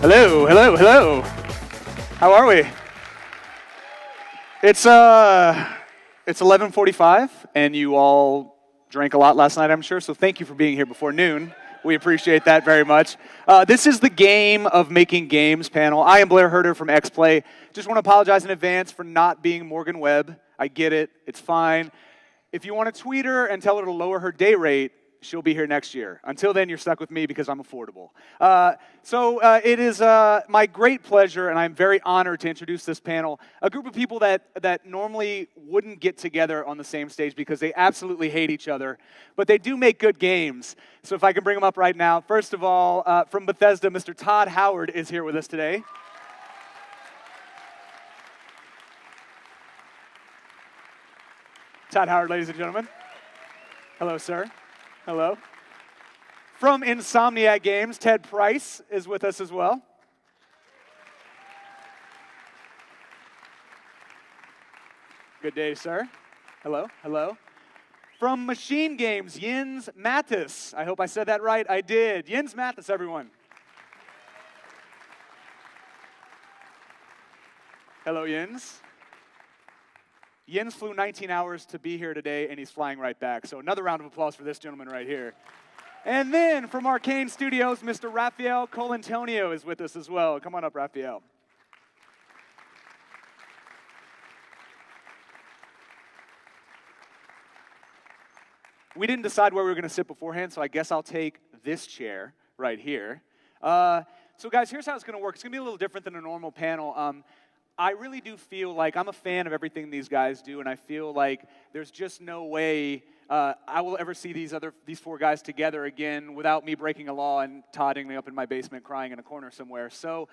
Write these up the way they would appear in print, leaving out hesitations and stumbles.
Hello, hello, hello. How are we? It's 11:45, and you all drank a lot last night, I'm sure. So thank you for being here before noon. We appreciate that very much. This is the Game of Making Games panel. I am Blair Herter from XPlay. Just want to apologize in advance for not being Morgan Webb. I get it. It's fine. If you want to tweet her and tell her to lower her day rate, she'll be here next year. Until then, you're stuck with me because I'm affordable. It is my great pleasure, and I'm very honored to introduce this panel, a group of people that normally wouldn't get together on the same stage because they absolutely hate each other, but they do make good games. So if I can bring them up right now. First of all, from Bethesda, Mr. Todd Howard is here with us today. Todd Howard, ladies and gentlemen. Hello, sir. Hello. From Insomniac Games, Ted Price is with us as well. Good day, sir. Hello. Hello. From MachineGames, Jens Matthies. I hope I said that right. I did. Jens Matthies, everyone. Hello, Jens. Jens flew 19 hours to be here today, and he's flying right back. So another round of applause for this gentleman right here. And then from Arkane Studios, Mr. Raphael Colantonio is with us as well. Come on up, Raphael. We didn't decide where we were going to sit beforehand, so I guess I'll take this chair right here. So guys, here's how it's going to work. It's going to be a little different than a normal panel. I really do feel like I'm a fan of everything these guys do, and I feel like there's just no way I will ever see these four guys together again without me breaking a law and Todd ending up in my basement crying in a corner somewhere. So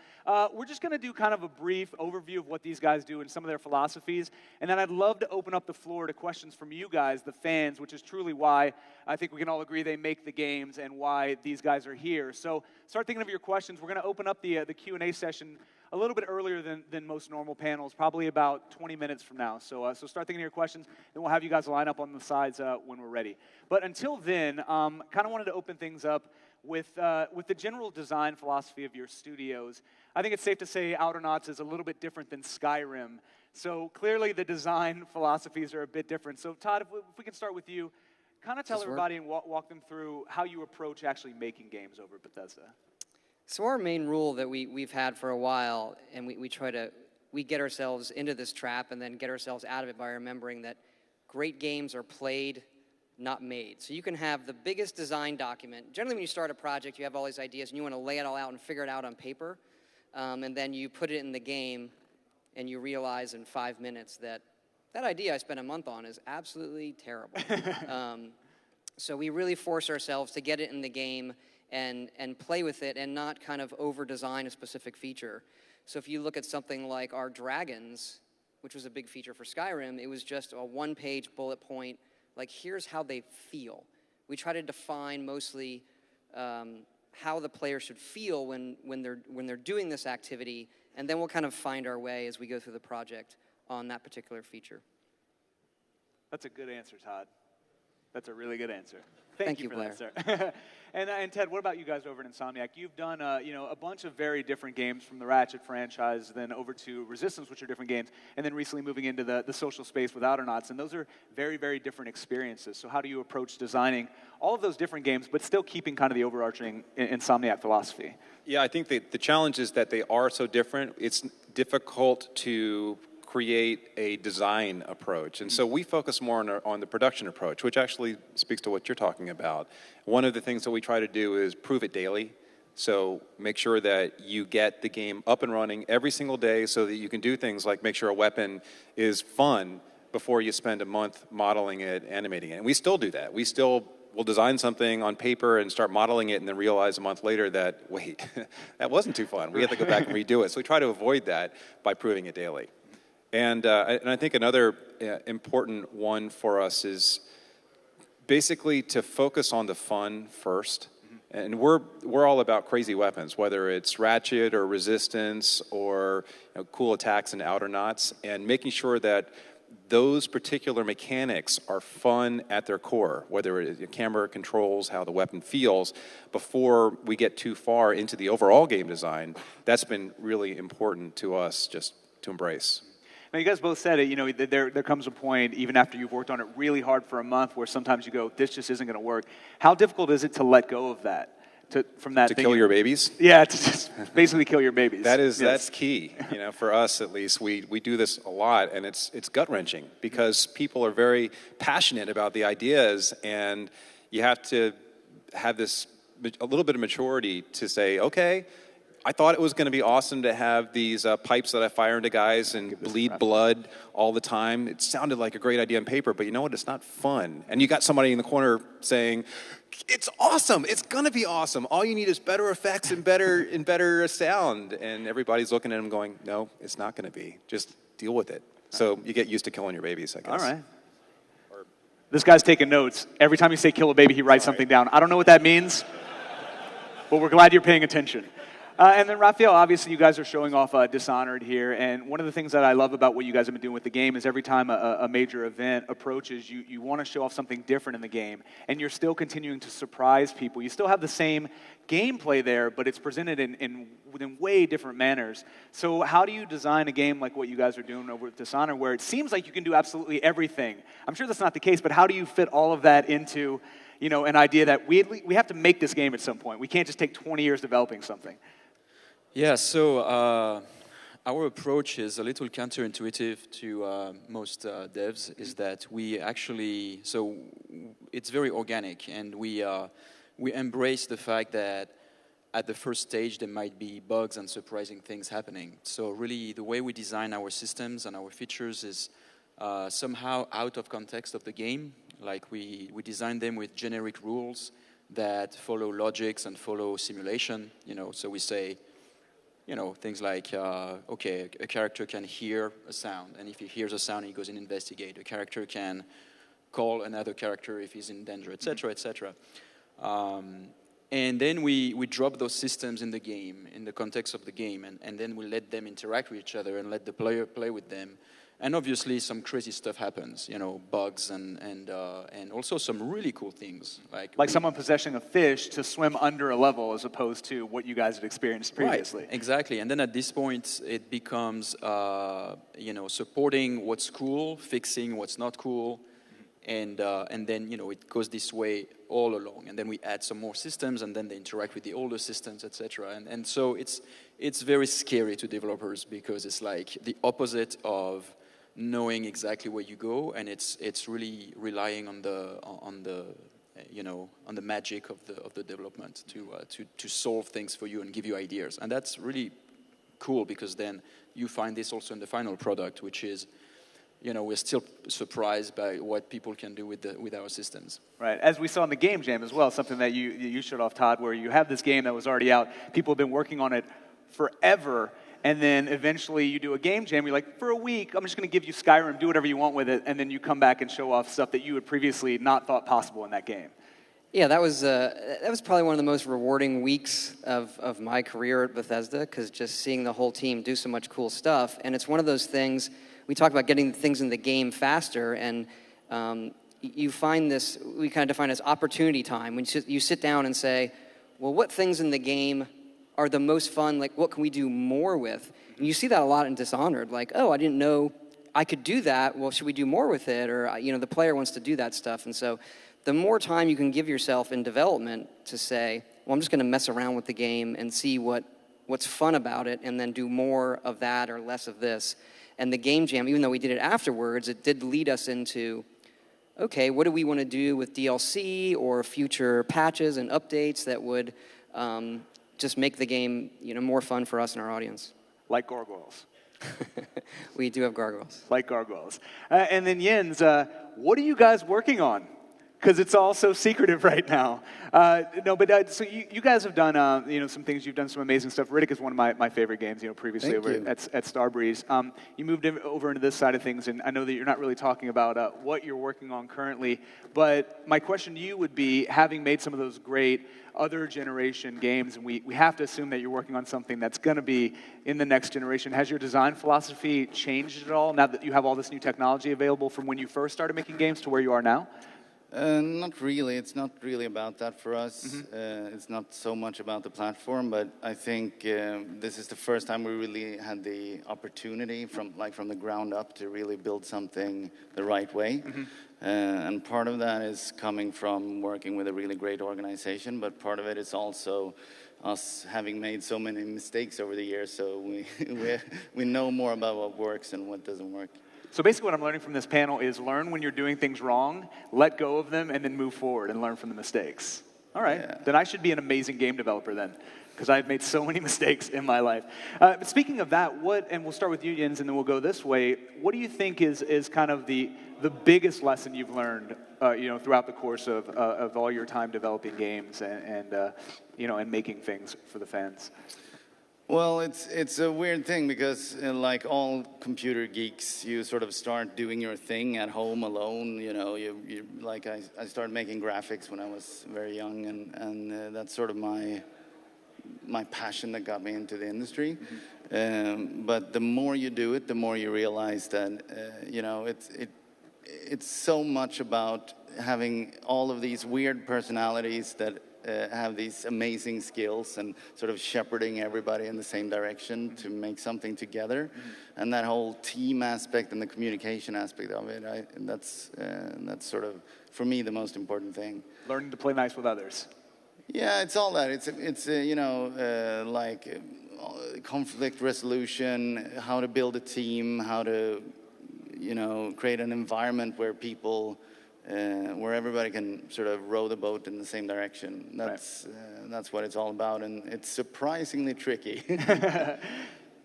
we're just going to do kind of a brief overview of what these guys do and some of their philosophies, and then I'd love to open up the floor to questions from you guys, the fans, which is truly why I think we can all agree they make the games and why these guys are here. So start thinking of your questions. We're going to open up the Q&A session a little bit earlier than most normal panels, probably about 20 minutes from now. So start thinking of your questions, and we'll have you guys line up on the sides when we're ready. But until then, kind of wanted to open things up with the general design philosophy of your studios. I think it's safe to say Outernauts is a little bit different than Skyrim. So clearly the design philosophies are a bit different. So Todd, if we can start with you, kind of tell everybody and walk them through how you approach actually making games over at Bethesda. So our main rule that we've had for a while, and we get ourselves into this trap and then get ourselves out of it by remembering that great games are played, not made. So you can have the biggest design document. Generally when you start a project, you have all these ideas and you want to lay it all out and figure it out on paper, and then you put it in the game and you realize in 5 minutes that idea I spent a month on is absolutely terrible. So we really force ourselves to get it in the game and play with it and not kind of over-design a specific feature. So if you look at something like our dragons, which was a big feature for Skyrim, it was just a one-page bullet point, like here's how they feel. We try to define mostly how the player should feel when they're doing this activity, and then we'll kind of find our way as we go through the project on that particular feature. That's a good answer, Todd. That's a really good answer. Thank you, for Blair. that, sir. and Ted, what about you guys over at Insomniac? You've done a bunch of very different games from the Ratchet franchise, then over to Resistance, which are different games, and then recently moving into the social space with Outernauts, and those are very, very different experiences. So how do you approach designing all of those different games, but still keeping kind of the overarching Insomniac philosophy? Yeah, I think the challenge is that they are so different. It's difficult to create a design approach. And so we focus more on the production approach, which actually speaks to what you're talking about. One of the things that we try to do is prove it daily. So make sure that you get the game up and running every single day so that you can do things like make sure a weapon is fun before you spend a month modeling it, animating it. And we still do that. We still will design something on paper and start modeling it and then realize a month later that, wait, that wasn't too fun. We have to go back and redo it. So we try to avoid that by proving it daily. And I think another important one for us is basically to focus on the fun first. And we're all about crazy weapons, whether it's Ratchet or Resistance or cool attacks and Outernauts, and making sure that those particular mechanics are fun at their core, whether it is the camera controls, how the weapon feels, before we get too far into the overall game design. That's been really important to us just to embrace. Now, you guys both said it, you know, there comes a point, even after you've worked on it really hard for a month, where sometimes you go, this just isn't going to work. How difficult is it to let go of that? From that to thing? Kill your babies? Yeah, to just basically kill your babies. That's key. You know, for us at least, we do this a lot, and it's gut-wrenching because people are very passionate about the ideas, and you have to have a little bit of maturity to say, okay, I thought it was going to be awesome to have these pipes that I fire into guys and bleed blood all the time. It sounded like a great idea on paper, but you know what? It's not fun. And you got somebody in the corner saying, it's awesome. It's going to be awesome. All you need is better effects and better sound. And everybody's looking at them going, no, it's not going to be. Just deal with it. So you get used to killing your babies, I guess. All right. This guy's taking notes. Every time you say kill a baby, he writes something down. I don't know what that means, but we're glad you're paying attention. And then, Raphael, obviously you guys are showing off Dishonored here, and one of the things that I love about what you guys have been doing with the game is every time a major event approaches, you want to show off something different in the game, and you're still continuing to surprise people. You still have the same gameplay there, but it's presented in way different manners. So how do you design a game like what you guys are doing over at Dishonored, where it seems like you can do absolutely everything? I'm sure that's not the case, but how do you fit all of that into, you know, an idea that we have to make this game at some point? We can't just take 20 years developing something. Yeah, so our approach is a little counterintuitive to most devs, is that we actually, so it's very organic, and we embrace the fact that at the first stage there might be bugs and surprising things happening. So really the way we design our systems and our features is somehow out of context of the game. Like we design them with generic rules that follow logics and follow simulation, you know, so we say, you know, things like, okay, a character can hear a sound, and if he hears a sound, he goes and investigates. A character can call another character if he's in danger, etc., etc. And then we drop those systems in the game, in the context of the game, and then we let them interact with each other and let the player play with them. And obviously some crazy stuff happens, you know, bugs and also some really cool things. Like someone possessing a fish to swim under a level as opposed to what you guys had experienced previously. Right, exactly. And then at this point, it becomes, you know, supporting what's cool, fixing what's not cool, and then, you know, it goes this way all along. And then we add some more systems, and then they interact with the older systems, etc. And so it's very scary to developers because it's like the opposite of knowing exactly where you go, and it's really relying on the you know, on the magic of the development to solve things for you and give you ideas. And that's really cool because then you find this also in the final product, which is, you know, we're still surprised by what people can do with our systems. Right, as we saw in the game jam as well, something that you showed off, Todd, where you have this game that was already out, people have been working on it forever, and then eventually you do a game jam, you're like, for a week, I'm just going to give you Skyrim, do whatever you want with it, and then you come back and show off stuff that you had previously not thought possible in that game. Yeah, that was probably one of the most rewarding weeks of my career at Bethesda, because just seeing the whole team do so much cool stuff, and it's one of those things, we talk about getting things in the game faster, and you find this, we kind of define as opportunity time, when you sit down and say, well, what things in the game are the most fun, like what can we do more with? And you see that a lot in Dishonored, like, oh, I didn't know I could do that, well, should we do more with it? Or, you know, the player wants to do that stuff. And so the more time you can give yourself in development to say, well, I'm just going to mess around with the game and see what's fun about it, and then do more of that or less of this. And the game jam, even though we did it afterwards, it did lead us into, okay, what do we want to do with DLC or future patches and updates that would just make the game, you know, more fun for us and our audience. Like gargoyles. We do have gargoyles. Like gargoyles. And then Jens, what are you guys working on? Because it's all so secretive right now. No, but so you guys have done some things. You've done some amazing stuff. Riddick is one of my favorite games. Previously Thank over you. at Starbreeze. You moved over into this side of things, and I know that you're not really talking about what you're working on currently. But my question to you would be, having made some of those great other generation games, and we have to assume that you're working on something that's going to be in the next generation. Has your design philosophy changed at all now that you have all this new technology available from when you first started making games to where you are now? Not really. It's not really about that for us. It's not so much about the platform, but I think this is the first time we really had the opportunity from the ground up to really build something the right way. And part of that is coming from working with a really great organization, but part of it is also us having made so many mistakes over the years, so we know more about what works and what doesn't work. So basically what I'm learning from this panel is learn when you're doing things wrong, let go of them, and then move forward and learn from the mistakes. All right, Then I should be an amazing game developer then, because I've made so many mistakes in my life. But speaking of that, and we'll start with you, Jens, and then we'll go this way, what do you think is kind of the biggest lesson you've learned throughout the course of all your time developing games and making things for the fans? Well, it's a weird thing because, like all computer geeks, you sort of start doing your thing at home alone. You like I started making graphics when I was very young, and that's sort of my passion that got me into the industry. But the more you do it, the more you realize that it's so much about having all of these weird personalities that have these amazing skills and sort of shepherding everybody in the same direction to make something together. And that whole team aspect and the communication aspect of it, that's sort of, for me, the most important thing. Learning to play nice with others. Yeah, it's all that. It's like conflict resolution, how to build a team, how to, create an environment where people... where everybody can sort of row the boat in the same direction. That's what it's all about, and it's surprisingly tricky.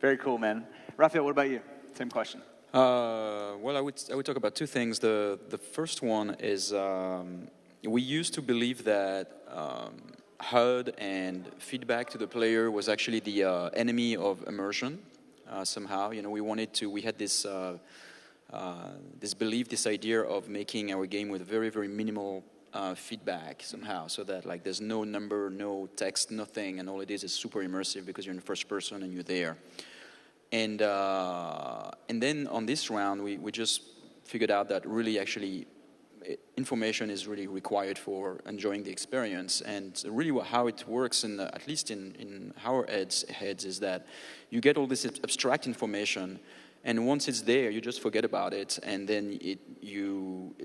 Very cool, man. Raphael, what about you? Same question. Well, I would talk about two things. The first one is we used to believe that HUD and feedback to the player was actually the enemy of immersion. Somehow, we had this. This belief, this idea of making our game with very, very minimal feedback somehow, so that like there's no number, no text, nothing, and all it is super immersive because you're in the first person and you're there. And then on this round, we just figured out that really actually information is really required for enjoying the experience. And really how it works, at least in our heads, is that you get all this abstract information. And once it's there, you just forget about it, and then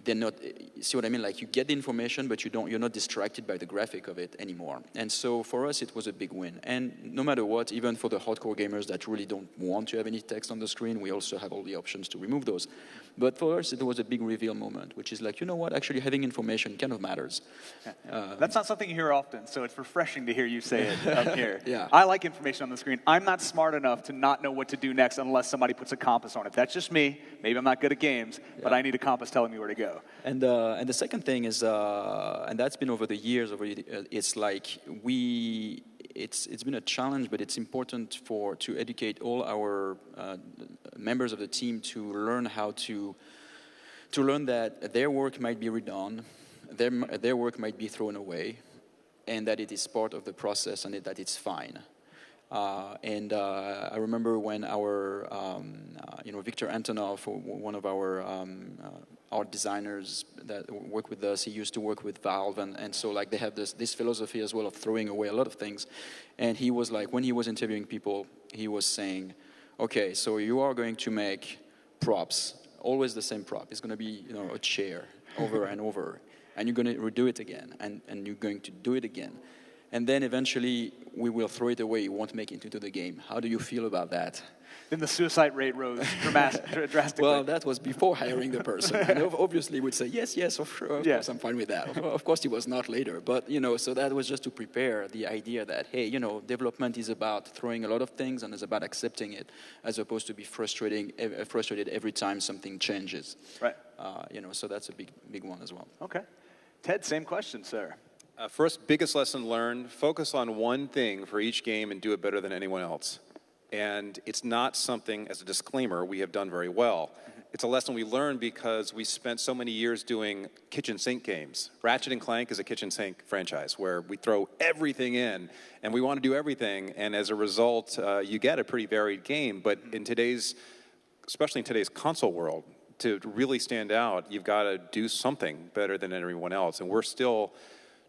they're not. See what I mean? Like you get the information, but you're not distracted by the graphic of it anymore. And so for us, it was a big win. And no matter what, even for the hardcore gamers that really don't want to have any text on the screen, we also have all the options to remove those. But for us, it was a big reveal moment, which is like, you know what? Actually, having information kind of matters. That's not something you hear often, so it's refreshing to hear you say it up here. Yeah. I like information on the screen. I'm not smart enough to not know what to do next unless somebody puts a compass on it. That's just me. Maybe I'm not good at games, but I need a compass telling me where to go. And the second thing is, and that's been over the years. It's like it's been a challenge, but it's important to educate all our members of the team to learn how to learn that their work might be redone, their work might be thrown away, and that it is part of the process and that it's fine. I remember when our, Victor Antonov, one of our art designers that work with us, he used to work with Valve, and so like they have this philosophy as well of throwing away a lot of things. And he was like, when he was interviewing people, he was saying, okay, so you are going to make props, always the same prop. It's going to be, a chair over and over, and you're going to redo it again, and you're going to do it again. And then eventually we will throw it away. You won't make it into the game. How do you feel about that? Then the suicide rate rose drastically. Well, that was before hiring the person. And obviously would say, yes, of course, I'm fine with that. Of course, he was not later. But, so that was just to prepare the idea that, hey, development is about throwing a lot of things and it's about accepting it, as opposed to be frustrated every time something changes. Right. So that's a big one as well. Okay. Ted, same question, sir. First, biggest lesson learned, focus on one thing for each game and do it better than anyone else. And it's not something, as a disclaimer, we have done very well. It's a lesson we learned because we spent so many years doing kitchen sink games. Ratchet & Clank is a kitchen sink franchise where we throw everything in and we want to do everything. And as a result, you get a pretty varied game. But in today's, especially in today's console world, to really stand out, you've got to do something better than everyone else. And we're still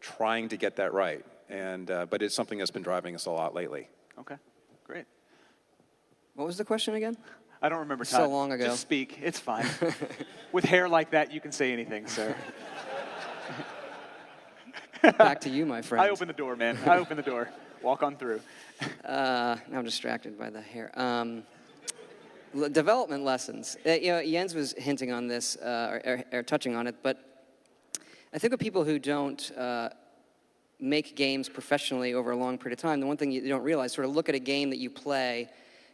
trying to get that right. And but it's something that's been driving us a lot lately. Okay, great. What was the question again? I don't remember, So Todd. long ago. Just speak. It's fine. With hair like that, you can say anything, sir. Back to you, my friend. I open the door, man. I open the door. Walk on through. Now I'm distracted by the hair. Development lessons. Jens was hinting on this, or touching on it, but I think of people who don't make games professionally over a long period of time, the one thing you don't realize, sort of look at a game that you play,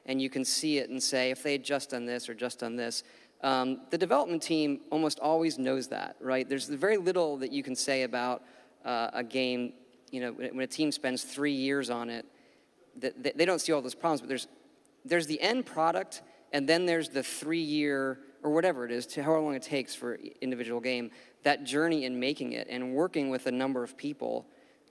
and you can see it and say, if they had just done this or just done this. The development team almost always knows that, right? There's very little that you can say about a game, when a team spends 3 years on it, they don't see all those problems, but there's the end product, and then there's the 3-year, or whatever it is, to however long it takes for individual game, that journey in making it, and working with a number of people,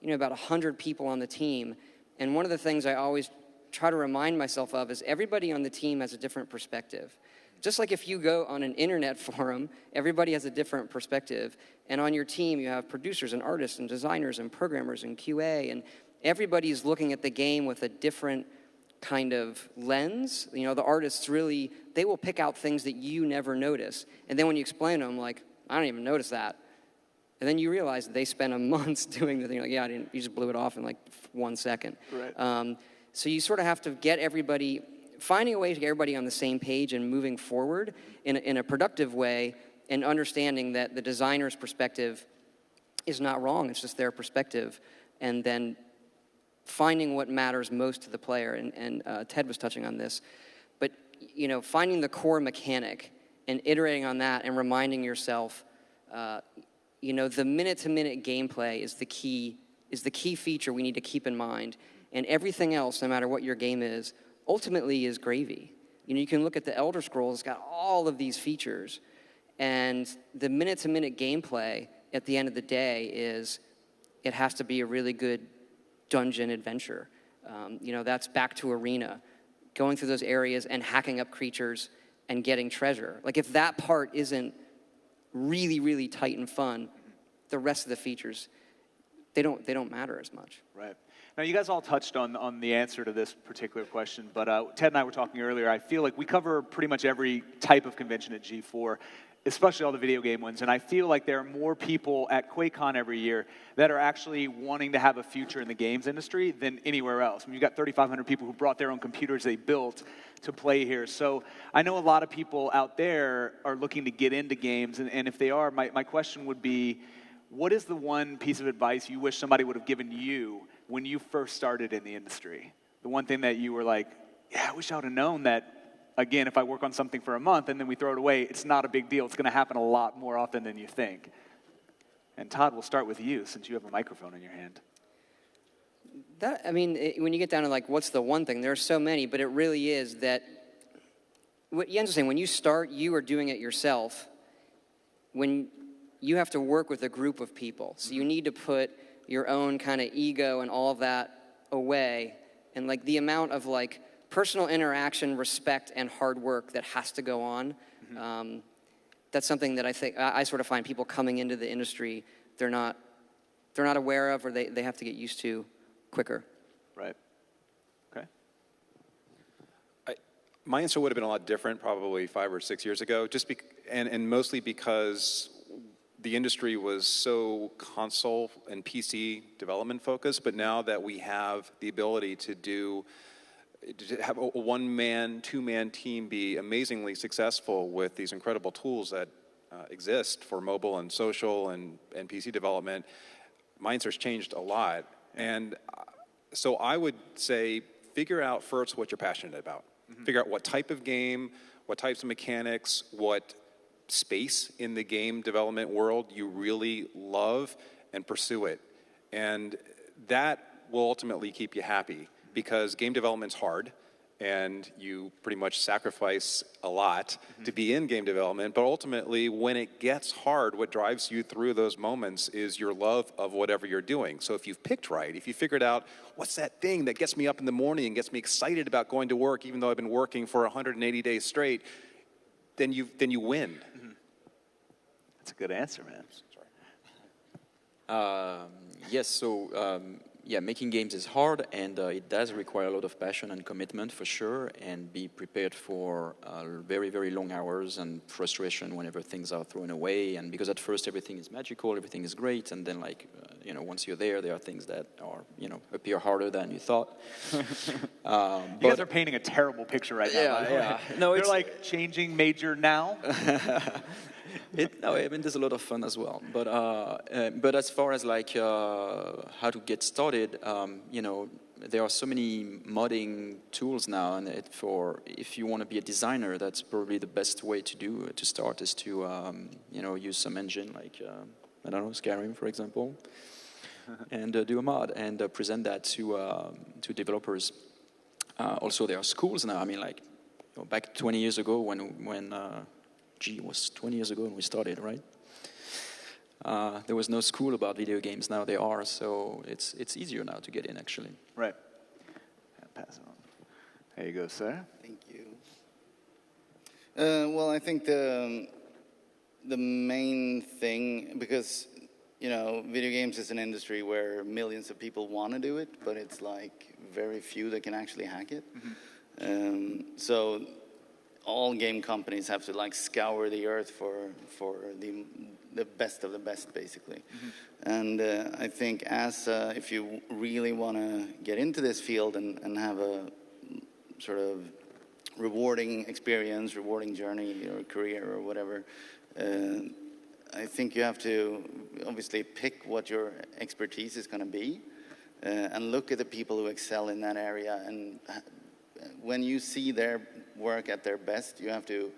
about 100 people on the team. And one of the things I always try to remind myself of is everybody on the team has a different perspective. Just like if you go on an internet forum, everybody has a different perspective. And on your team, you have producers and artists and designers and programmers and QA, and everybody's looking at the game with a different kind of lens. The artists really, they will pick out things that you never notice. And then when you explain to them, like, I don't even notice that. And then you realize that they spent a month doing the thing, like, yeah, you just blew it off in like 1 second. Right. So you sort of have to get everybody, finding a way to get everybody on the same page and moving forward in a productive way, and understanding that the designer's perspective is not wrong, it's just their perspective, and then finding what matters most to the player. And Ted was touching on this, but finding the core mechanic and iterating on that and reminding yourself, the minute-to-minute gameplay is the key feature we need to keep in mind. And everything else, no matter what your game is, ultimately is gravy. You can look at the Elder Scrolls, it's got all of these features. And the minute-to-minute gameplay at the end of the day it has to be a really good dungeon adventure. That's back to arena, going through those areas and hacking up creatures and getting treasure. Like, if that part isn't really, really tight and fun, the rest of the features, they don't matter as much. Right. Now, you guys all touched on the answer to this particular question, but Ted and I were talking earlier. I feel like we cover pretty much every type of convention at G4, especially all the video game ones, and I feel like there are more people at QuakeCon every year that are actually wanting to have a future in the games industry than anywhere else. You've got 3,500 people who brought their own computers they built to play here. So I know a lot of people out there are looking to get into games, and if they are, my question would be, what is the one piece of advice you wish somebody would have given you when you first started in the industry? The one thing that you were like, yeah, I wish I would have known that, again, if I work on something for a month and then we throw it away, it's not a big deal. It's going to happen a lot more often than you think. And Todd, we'll start with you since you have a microphone in your hand. When you get down to like, what's the one thing? There are so many, but it really is that, what Jens was saying, when you start, you are doing it yourself. When you have to work with a group of people, so you need to put your own kind of ego and all of that away, and like the amount of like personal interaction, respect, and hard work that has to go on. That's something that I think I sort of find people coming into the industry they're not aware of, or they have to get used to quicker. Right. Okay. My answer would have been a lot different probably 5 or 6 years ago, and mostly because the industry was so console and PC development focused, but now that we have the ability to have a one-man, two-man team be amazingly successful with these incredible tools that exist for mobile and social and PC development, my answer's changed a lot. And so I would say figure out first what you're passionate about. Figure out what type of game, what types of mechanics, what space in the game development world you really love and pursue it. And that will ultimately keep you happy, because game development's hard and you pretty much sacrifice a lot to be in game development. But ultimately, when it gets hard, what drives you through those moments is your love of whatever you're doing. So if you've picked right, if you figured out what's that thing that gets me up in the morning and gets me excited about going to work, even though I've been working for 180 days straight, then you win. That's a good answer, man. Yes, so yeah, making games is hard, and it does require a lot of passion and commitment for sure, and be prepared for very, very long hours and frustration whenever things are thrown away. And because at first everything is magical, everything is great, and then like once you're there are things that are appear harder than you thought. You guys are painting a terrible picture right now. By the way. No, they're like changing major now. No, I mean there's a lot of fun as well, but as far as like how to get started, there are so many modding tools now, and if you want to be a designer, that's probably the best way to start is to use some engine like I don't know, Skyrim for example, and do a mod and present that to developers. Also, there are schools now. I mean, like back 20 years ago when it was 20 years ago when we started, right? There was no school about video games. Now there are, so it's easier now to get in, actually. Right. Pass it on. There you go, sir. Thank you. Well, I think the main thing, because video games is an industry where millions of people want to do it, but it's like very few that can actually hack it. So all game companies have to like scour the earth for the best of the best, basically. And I think if you really want to get into this field and have a sort of rewarding experience, rewarding journey or career or whatever, I think you have to obviously pick what your expertise is going to be and look at the people who excel in that area. And when you see their work at their best, you have to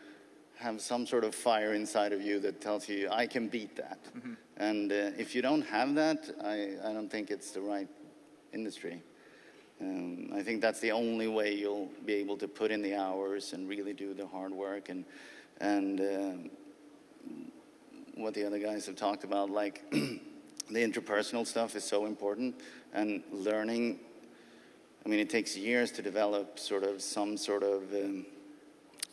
have some sort of fire inside of you that tells you, I can beat that. And if you don't have that, I don't think it's the right industry. I think that's the only way you'll be able to put in the hours and really do the hard work. And what the other guys have talked about, like the interpersonal stuff is so important, and learning. I mean, it takes years to develop some sort of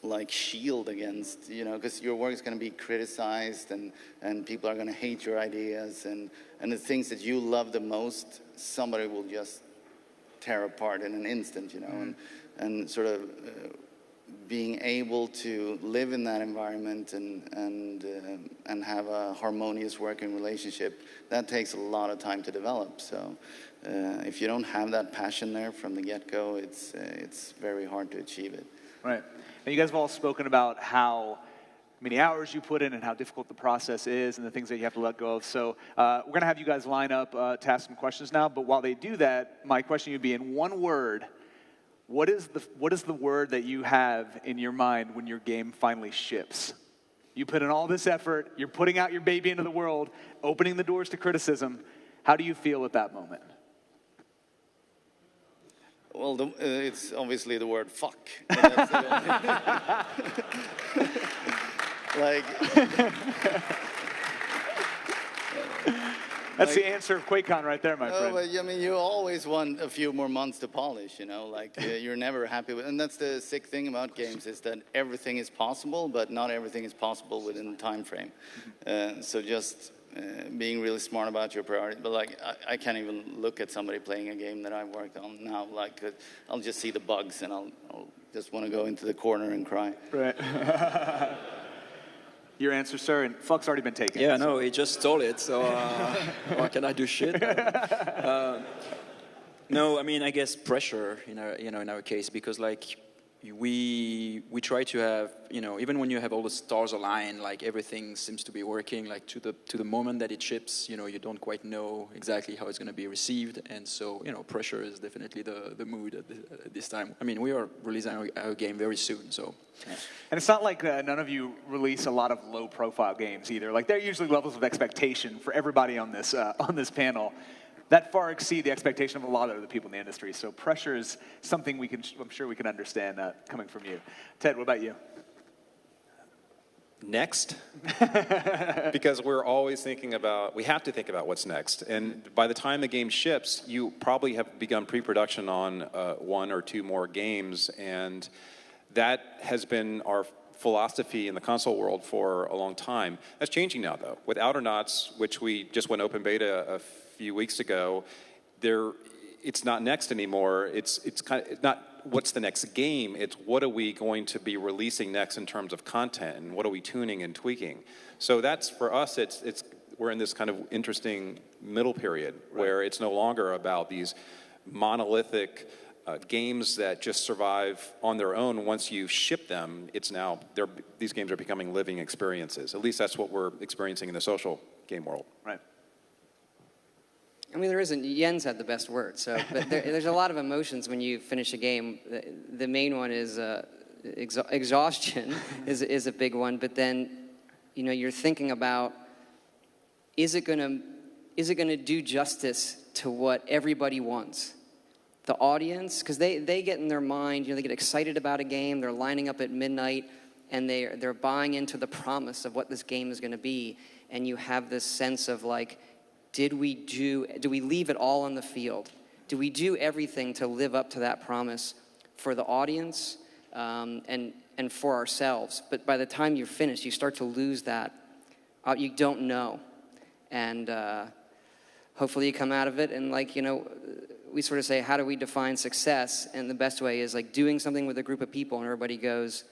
like shield against, because your work is going to be criticized and people are going to hate your ideas, and the things that you love the most, somebody will just tear apart in an instant, and sort of being able to live in that environment and have a harmonious working relationship, that takes a lot of time to develop. So if you don't have that passion there from the get-go, it's very hard to achieve it. Right. And you guys have all spoken about how many hours you put in and how difficult the process is and the things that you have to let go of. So we're going to have you guys line up to ask some questions now. But while they do that, my question would be, in one word, what is the word that you have in your mind when your game finally ships? You put in all this effort, you're putting out your baby into the world, opening the doors to criticism. How do you feel at that moment? Well, it's obviously the word fuck. That's the only... That's the answer of QuakeCon right there, my friend. But I mean, you always want a few more months to polish, you're never happy with, and that's the sick thing about games, is that everything is possible, but not everything is possible within the time frame. So just being really smart about your priorities. But I can't even look at somebody playing a game that I've worked on now. I'll just see the bugs, and I'll just want to go into the corner and cry. Right. Your answer, sir, and fuck's already been taken. Yeah, no, he just stole it, so what can I do shit? No, I mean, I guess pressure in our case, because we try to have, even when you have all the stars aligned, like everything seems to be working, like to the moment that it ships, you don't quite know exactly how it's going to be received, and so pressure is definitely the mood at this time. I mean, we are releasing our game very soon, so. Yeah. And it's not like none of you release a lot of low-profile games either. Like there are usually levels of expectation for everybody on this panel that far exceed the expectation of a lot of the people in the industry. So pressure is something I'm sure we can understand coming from you. Ted, what about you? Next? Because we're always we have to think about what's next. And by the time the game ships, you probably have begun pre-production on 1 or 2 more games. And that has been our philosophy in the console world for a long time. That's changing now, though. With Outernauts, which we just went open beta a few weeks ago, it's not next anymore. It's not what's the next game. It's what are we going to be releasing next in terms of content, and what are we tuning and tweaking. So that's, for us, we're in this kind of interesting middle period where it's no longer about these monolithic games that just survive on their own. Once you ship them, these games are becoming living experiences. At least that's what we're experiencing in the social game world. Right. I mean, Jens had the best word, but there's a lot of emotions when you finish a game. The main one is exhaustion is a big one, but then, you're thinking about, is it gonna do justice to what everybody wants? The audience, because they get in their mind, they get excited about a game, they're lining up at midnight, and they're buying into the promise of what this game is gonna be, and you have this sense of like, do we leave it all on the field? Do we do everything to live up to that promise for the audience and for ourselves? But by the time you're finished, you start to lose that. You don't know. And hopefully you come out of it and we sort of say, how do we define success? And the best way is like doing something with a group of people and everybody goes,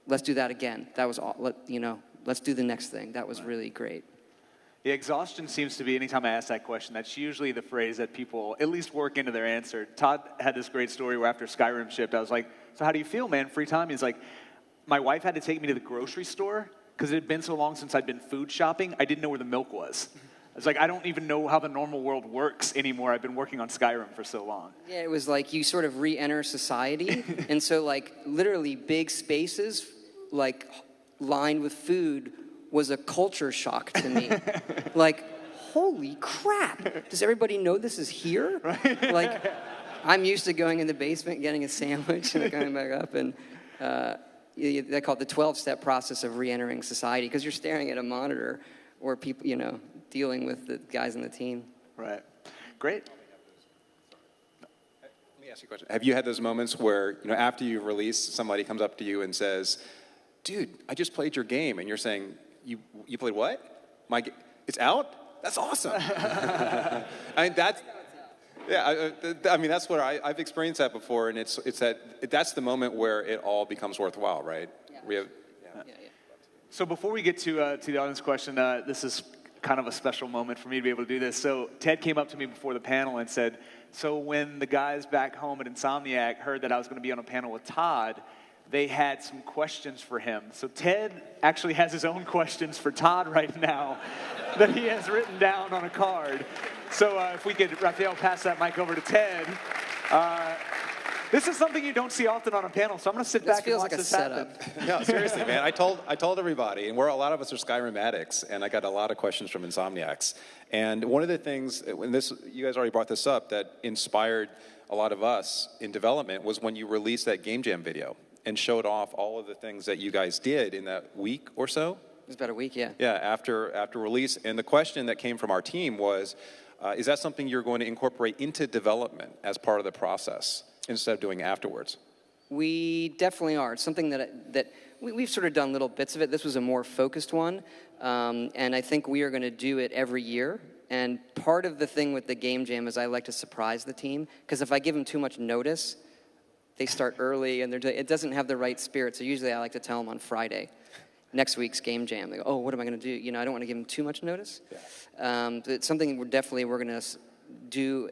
let's do that again. That was all, let's do the next thing. That was really great. Yeah, exhaustion seems to be, anytime I ask that question, that's usually the phrase that people at least work into their answer. Todd had this great story where after Skyrim shipped, I was like, so how do you feel, man? Free time? He's like, my wife had to take me to the grocery store because it had been so long since I'd been food shopping, I didn't know where the milk was. I was like, I don't even know how the normal world works anymore. I've been working on Skyrim for so long. Yeah, it was like you sort of re-enter society. And so literally big spaces, lined with food, was a culture shock to me. Holy crap! Does everybody know this is here? Right. I'm used to going in the basement, getting a sandwich, and coming back up, and they call it the 12-step process of re-entering society, because you're staring at a monitor, or people, dealing with the guys on the team. Right. Great. Let me ask you a question. Have you had those moments where, after you release, somebody comes up to you and says, dude, I just played your game, and you're saying, you played what? It's out? That's awesome. I mean, that's what I've experienced that before, and that's the moment where it all becomes worthwhile, right? Yeah. So before we get to the audience question, this is kind of a special moment for me to be able to do this. So Ted came up to me before the panel and said, so when the guys back home at Insomniac heard that I was going to be on a panel with Todd, they had some questions for him. So Ted actually has his own questions for Todd right now that he has written down on a card. So if we could, Raphael, pass that mic over to Ted. This is something you don't see often on a panel, so I'm going to sit back and watch this happen. No, seriously, man. I told everybody, and a lot of us are Skyrim addicts, and I got a lot of questions from Insomniacs. And one of the things, you guys already brought this up, that inspired a lot of us in development was when you released that Game Jam video and showed off all of the things that you guys did in that week or so. It was about a week, yeah. Yeah, after release. And the question that came from our team was, is that something you're going to incorporate into development as part of the process instead of doing afterwards? We definitely are. It's something that we've sort of done little bits of it. This was a more focused one. And I think we are going to do it every year. And part of the thing with the Game Jam is I like to surprise the team. Because if I give them too much notice, they start early, and it doesn't have the right spirit. So usually I like to tell them on Friday, next week's Game Jam. They go, oh, what am I going to do? I don't want to give them too much notice. Yeah. It's something we're going to do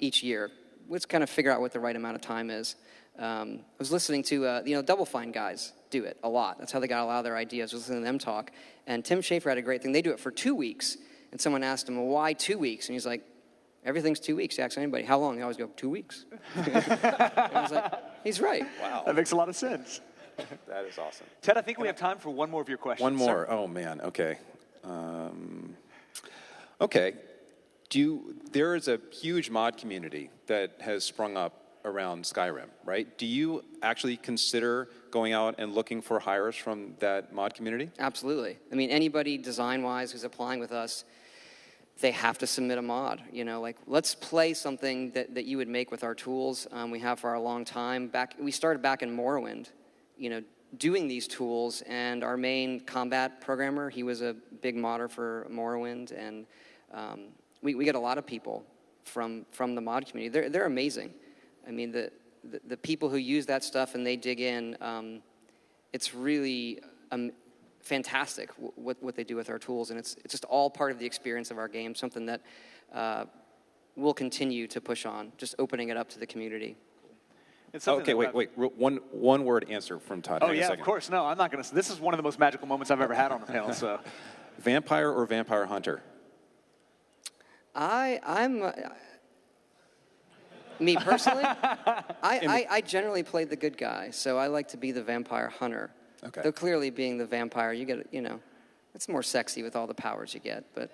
each year. Let's kind of figure out what the right amount of time is. I was listening to, Double Fine guys do it a lot. That's how they got a lot of their ideas, listening to them talk. And Tim Schafer had a great thing. They do it for 2 weeks. And someone asked him, well, why 2 weeks? And he's like, everything's 2 weeks. Ask anybody, how long? They always go, 2 weeks. And I was like, he's right. Wow. That makes a lot of sense. That is awesome. Ted, I think we have time for one more of your questions. One more. Sir. Oh, man. Okay. Okay. There is a huge mod community that has sprung up around Skyrim, right? Do you actually consider going out and looking for hires from that mod community? Absolutely. I mean, anybody design-wise who's applying with us, they have to submit a mod. Let's play something that you would make with our tools. We have for a long time. We started back in Morrowind, doing these tools, and our main combat programmer, he was a big modder for Morrowind, and we get a lot of people from the mod community. They're amazing. I mean, the people who use that stuff and they dig in, it's really fantastic what they do with our tools, and it's just all part of the experience of our game, something that we'll continue to push on, just opening it up to the community. Okay, wait. One word answer from Todd. Oh, yeah, of course. No, I'm not going to. This is one of the most magical moments I've ever had on a panel. So, Vampire or vampire hunter? Me personally, I generally play the good guy, so I like to be the vampire hunter. Okay. Though clearly being the vampire, you get, it's more sexy with all the powers you get, but.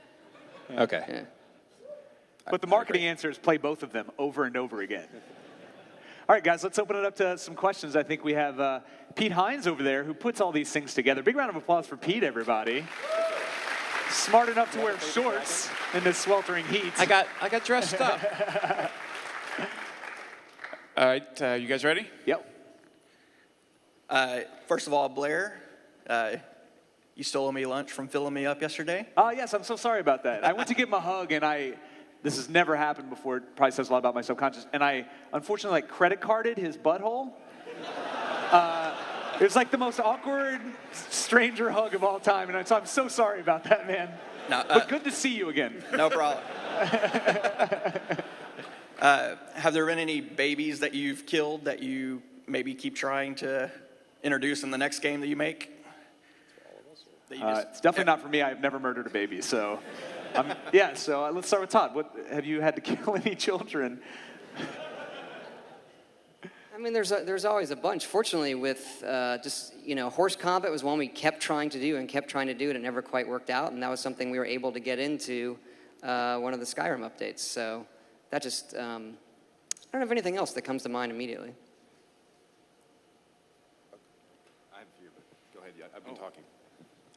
Okay. Yeah. But the marketing answer is play both of them over and over again. All right, guys, let's open it up to some questions. I think we have Pete Hines over there who puts all these things together. Big round of applause for Pete, everybody. Smart enough to wear shorts in this sweltering heat. I got dressed up. All right, you guys ready? Yep. First of all, Blair, you stole me lunch from filling me up yesterday. Yes, I'm so sorry about that. I went to give him a hug, and this has never happened before. It probably says a lot about my subconscious. And I, unfortunately, credit carded his butthole. It was like the most awkward stranger hug of all time. And so I'm so sorry about that, man. No, but good to see you again. No problem. Have there been any babies that you've killed that you maybe keep trying to introduce in the next game that you make? It's definitely not for me. I've never murdered a baby. So, so let's start with Todd. Have you had to kill any children? I mean, there's always a bunch. Fortunately, with horse combat was one we kept trying to do and kept trying to do, and it never quite worked out. And that was something we were able to get into one of the Skyrim updates. So that just, I don't have anything else that comes to mind immediately. I have a few, but go ahead. Yeah, I've been talking.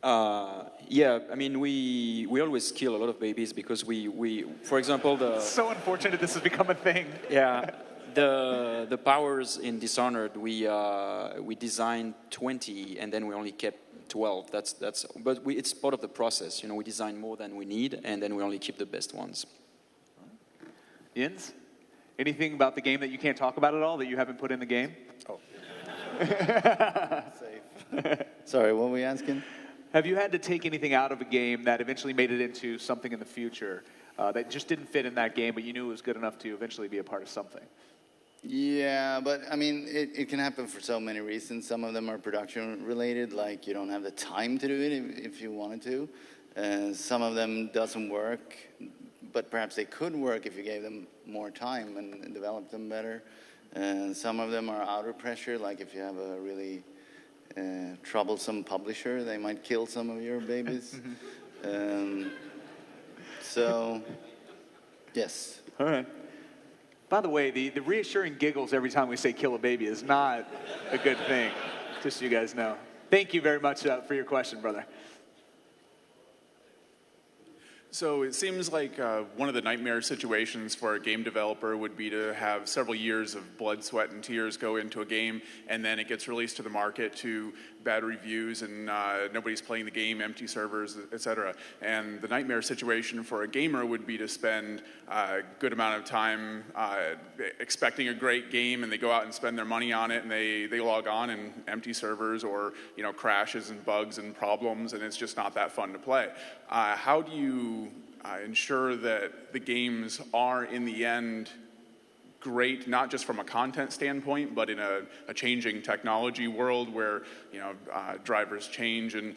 I mean, we always kill a lot of babies because we for example, It's so unfortunate this has become a thing. Yeah. The powers in Dishonored, we designed 20 and then we only kept 12. But it's part of the process. We design more than we need and then we only keep the best ones. Jens, anything about the game that you can't talk about at all that you haven't put in the game? Oh. Safe. Sorry, what were we asking? Have you had to take anything out of a game that eventually made it into something in the future that just didn't fit in that game, but you knew it was good enough to eventually be a part of something? Yeah, but I mean, it can happen for so many reasons. Some of them are production related, like you don't have the time to do it if you wanted to. Some of them doesn't work, but perhaps they could work if you gave them more time and developed them better. Some of them are outer pressure, like if you have a really troublesome publisher, they might kill some of your babies. So, yes. All right. By the way, the reassuring giggles every time we say kill a baby is not a good thing, just so you guys know. Thank you very much for your question, brother. So it seems like one of the nightmare situations for a game developer would be to have several years of blood, sweat, and tears go into a game, and then it gets released to the market to bad reviews, and nobody's playing the game, empty servers, etc. And the nightmare situation for a gamer would be to spend a good amount of time expecting a great game, and they go out and spend their money on it, and they log on and empty servers or crashes and bugs and problems, and it's just not that fun to play. How do you ensure that the games are in the end great, not just from a content standpoint, but in a changing technology world where, drivers change and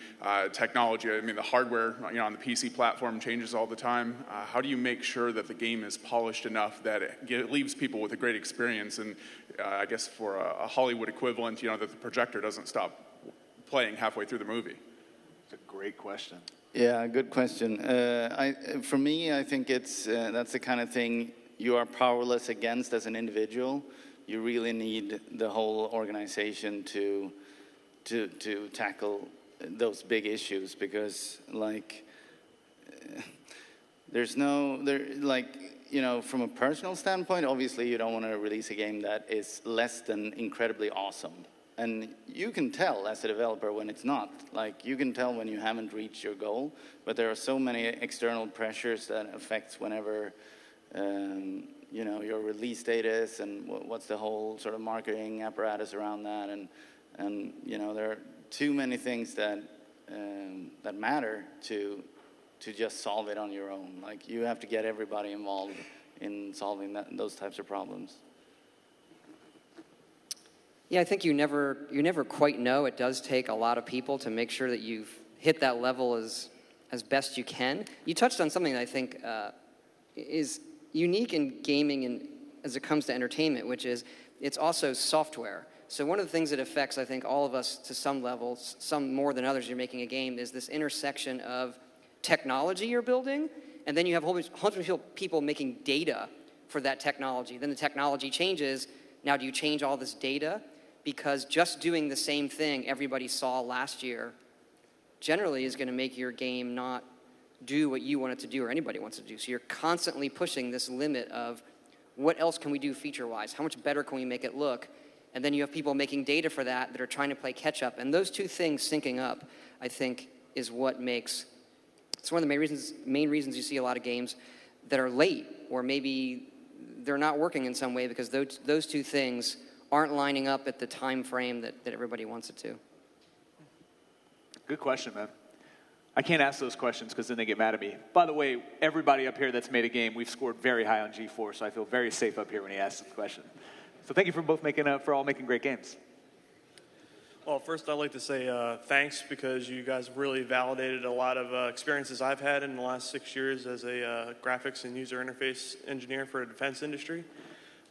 technology, I mean, the hardware, on the PC platform changes all the time. How do you make sure that the game is polished enough that it leaves people with a great experience? And I guess for a Hollywood equivalent, that the projector doesn't stop playing halfway through the movie? It's a great question. Yeah, good question. For me, I think that's the kind of thing you are powerless against as an individual. You really need the whole organization to tackle those big issues, because from a personal standpoint, obviously you don't want to release a game that is less than incredibly awesome. And you can tell as a developer when it's not. You can tell when you haven't reached your goal, but there are so many external pressures that affects whenever, your release date is, and what's the whole sort of marketing apparatus around that. And there are too many things that matter to just solve it on your own. You have to get everybody involved in solving those types of problems. Yeah, I think you never quite know. It does take a lot of people to make sure that you've hit that level as best you can. You touched on something that I think is unique in gaming and as it comes to entertainment, which is it's also software. So one of the things that affects, I think, all of us to some levels, some more than others, you're making a game, is this intersection of technology you're building, and then you have a whole bunch of people making data for that technology. Then the technology changes. Now do you change all this data? Because just doing the same thing everybody saw last year generally is going to make your game not do what you want it to do or anybody wants it to do. So you're constantly pushing this limit of what else can we do feature-wise? How much better can we make it look? And then you have people making data for that are trying to play catch-up. And those two things syncing up, I think, is what makes... It's one of the main reasons you see a lot of games that are late, or maybe they're not working in some way because those two things aren't lining up at the time frame that everybody wants it to. Good question, man. I can't ask those questions because then they get mad at me. By the way, everybody up here that's made a game, we've scored very high on G4, so I feel very safe up here when he asks this question. So thank you for all making great games. Well, first I'd like to say thanks, because you guys really validated a lot of experiences I've had in the last 6 years as a graphics and user interface engineer for the defense industry.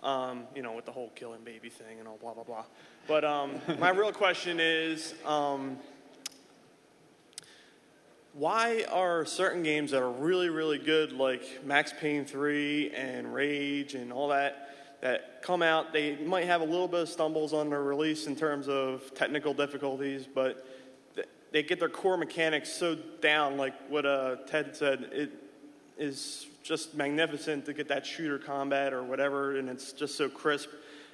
With the whole killing baby thing and all blah, blah, blah. But my real question is, why are certain games that are really, really good, like Max Payne 3 and Rage and all that come out, they might have a little bit of stumbles on their release in terms of technical difficulties, but they get their core mechanics so down, like what Ted said, it is just magnificent to get that shooter combat or whatever, and it's just so crisp,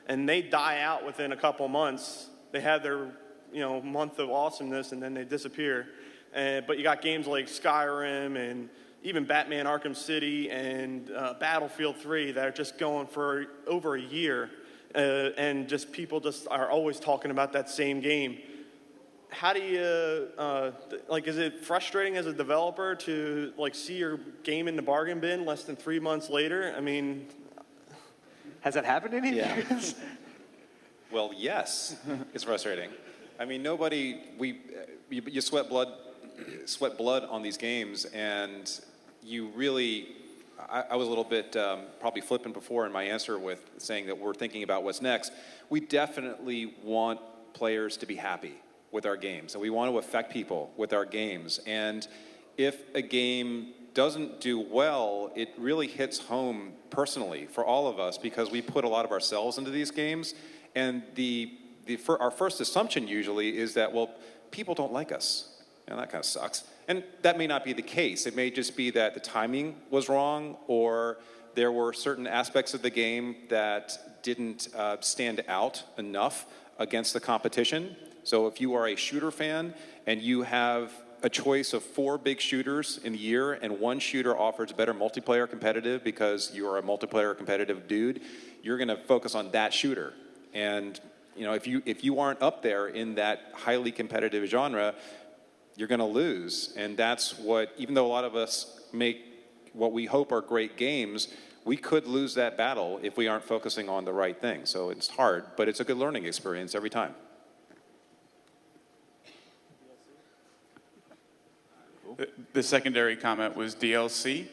and they die out within a couple months. They have their month of awesomeness, and then they disappear. But you got games like Skyrim and even Batman Arkham City and Battlefield 3 that are just going for over a year, and just people just are always talking about that same game. How do you, is it frustrating as a developer to see your game in the bargain bin less than 3 months later? I mean... Has that happened any years? Well, yes, it's frustrating. I mean, you sweat blood on these games, and you really, I was a little bit probably flippant before in my answer with saying that we're thinking about what's next. We definitely want players to be happy with our games, and we want to affect people with our games. And if a game doesn't do well, it really hits home personally for all of us, because we put a lot of ourselves into these games, and our first assumption usually is that, well, people don't like us. And that kind of sucks. And that may not be the case. It may just be that the timing was wrong, or there were certain aspects of the game that didn't stand out enough against the competition. So if you are a shooter fan and you have a choice of 4 big shooters in a year, and one shooter offers better multiplayer competitive because you're a multiplayer competitive dude, you're going to focus on that shooter. And if you aren't up there in that highly competitive genre, you're going to lose. And that's what, even though a lot of us make what we hope are great games, we could lose that battle if we aren't focusing on the right thing. So it's hard, but it's a good learning experience every time. The secondary comment was DLC.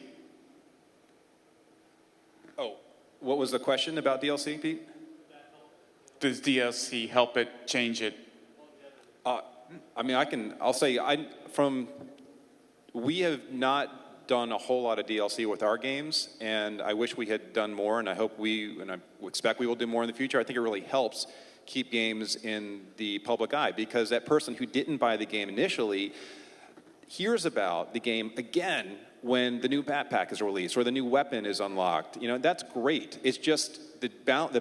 Oh, what was the question about DLC, Pete? Does DLC help it, change it? I mean, I'll say, we have not done a whole lot of DLC with our games, and I wish we had done more, and I expect we will do more in the future. I think it really helps keep games in the public eye, because that person who didn't buy the game initially hears about the game again when the new backpack is released or the new weapon is unlocked. You know, that's great. It's just the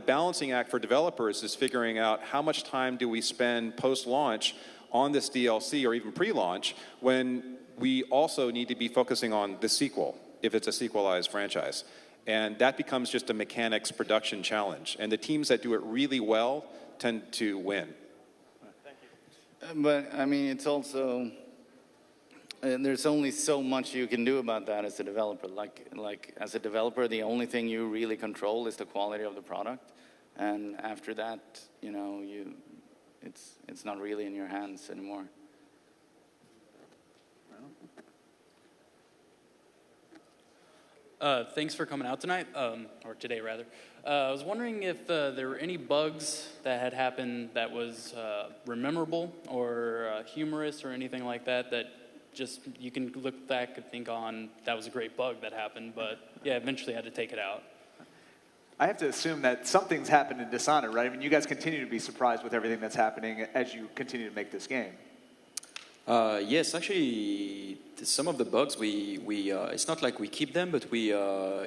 balancing act for developers is figuring out how much time do we spend post-launch on this DLC or even pre-launch when we also need to be focusing on the sequel, if it's a sequelized franchise. And that becomes just a mechanics production challenge. And the teams that do it really well tend to win. Thank you. But, I mean, it's also... there's only so much you can do about that as a developer. Like as a developer, the only thing you really control is the quality of the product, and after that, you know, it's not really in your hands anymore. Thanks for coming out tonight, or today rather. I was wondering if there were any bugs that had happened that was rememberable or humorous or anything like that that just you can look back and think on that was a great bug that happened, but yeah, eventually had to take it out. I have to assume that something's happened in Dishonored, right? I mean, you guys continue to be surprised with everything that's happening as you continue to make this game. Yes, actually, some of the bugs we it's not like we keep them, but we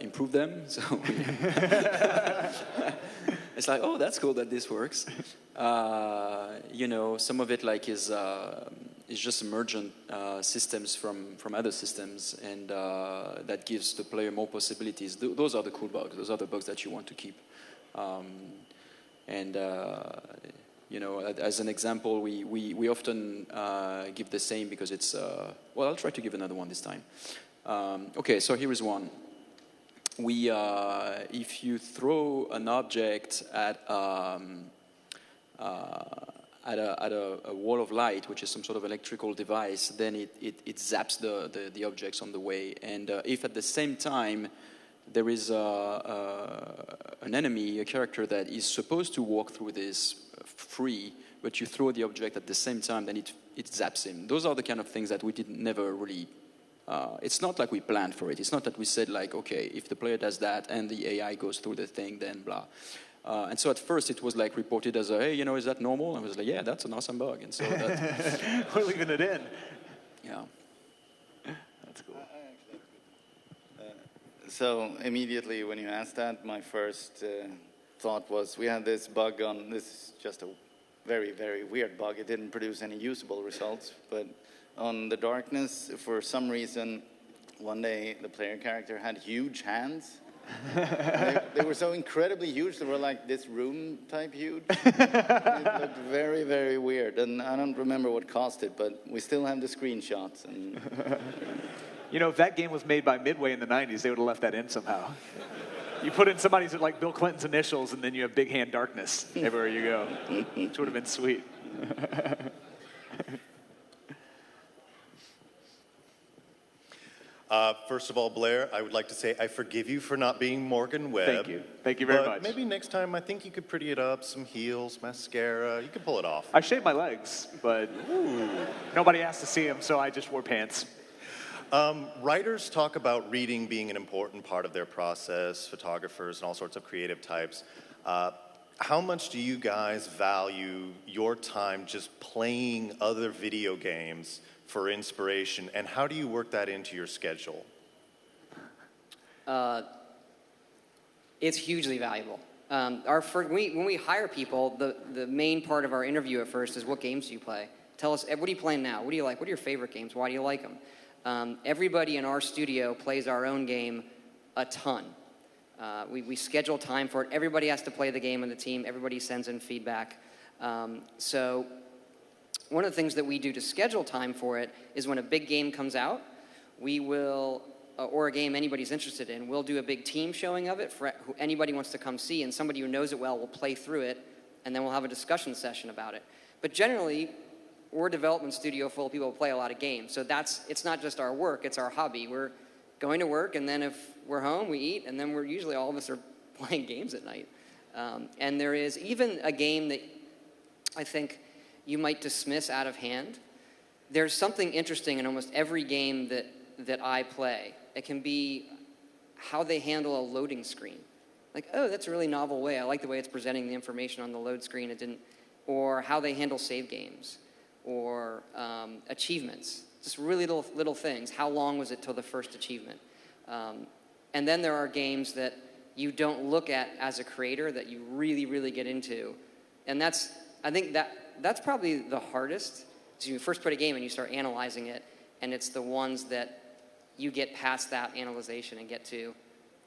improve them. So it's like, oh, that's cool that this works. You know, some of it like is just emergent systems from other systems, and that gives the player more possibilities. Those are the cool bugs. Those are the bugs that you want to keep. You know, as an example, we often give the same because it's... well, I'll try to give another one this time. Okay, so here is one. If you throw an object at a wall of light, which is some sort of electrical device, then it zaps the objects on the way. And if at the same time there is an enemy, a character that is supposed to walk through this free, but you throw the object at the same time, then it zaps him. Those are the kind of things that we never really... it's not like we planned for it. It's not that we said like, okay, if the player does that and the AI goes through the thing, then blah. And so at first it was like reported as a, hey, you know, is that normal? And I was like, yeah, that's an awesome bug. And so that... We're leaving it in. Yeah. That's cool. So immediately when you asked that, my first thought was we had this bug on, this is just a very, very weird bug. It didn't produce any usable results, but on the Darkness, for some reason, one day the player character had huge hands. They were so incredibly huge, they were like this room type huge. It looked very, very weird, and I don't remember what caused it, but we still have the screenshots. And you know, if that game was made by Midway in the 90s, they would have left that in somehow. You put in somebody's like Bill Clinton's initials, and then you have Big Hand Darkness everywhere you go, which would have been sweet. First of all, Blair, I would like to say I forgive you for not being Morgan Webb. Thank you. Thank you very much. Maybe next time, I think you could pretty it up, some heels, mascara. You could pull it off. I shaved my legs, but nobody asked to see them, so I just wore pants. Writers talk about reading being an important part of their process, photographers and all sorts of creative types. How much do you guys value your time just playing other video games for inspiration, and how do you work that into your schedule? It's hugely valuable. When we hire people, the main part of our interview at first is, what games do you play? Tell us, what are you playing now? What do you like? What are your favorite games? Why do you like them? Everybody in our studio plays our own game a ton. We schedule time for it. Everybody has to play the game on the team. Everybody sends in feedback. So one of the things that we do to schedule time for it is when a big game comes out, we will or a game anybody's interested in, we'll do a big team showing of it for who anybody wants to come see, and somebody who knows it well will play through it, and then we'll have a discussion session about it. But generally, we're a development studio full of people who play a lot of games, so it's not just our work, it's our hobby. We're going to work, and then if we're home, we eat, and then we're usually all of us are playing games at night. And there is even a game that I think you might dismiss out of hand. There's something interesting in almost every game that I play. It can be how they handle a loading screen. Like, oh, that's a really novel way. I like the way it's presenting the information on the load screen. Or how they handle save games, or achievements. Just really little things. How long was it till the first achievement? And then there are games that you don't look at as a creator that you really, really get into. And I think that's probably the hardest. So you first put a game and you start analyzing it, and it's the ones that you get past that analyzation and get to,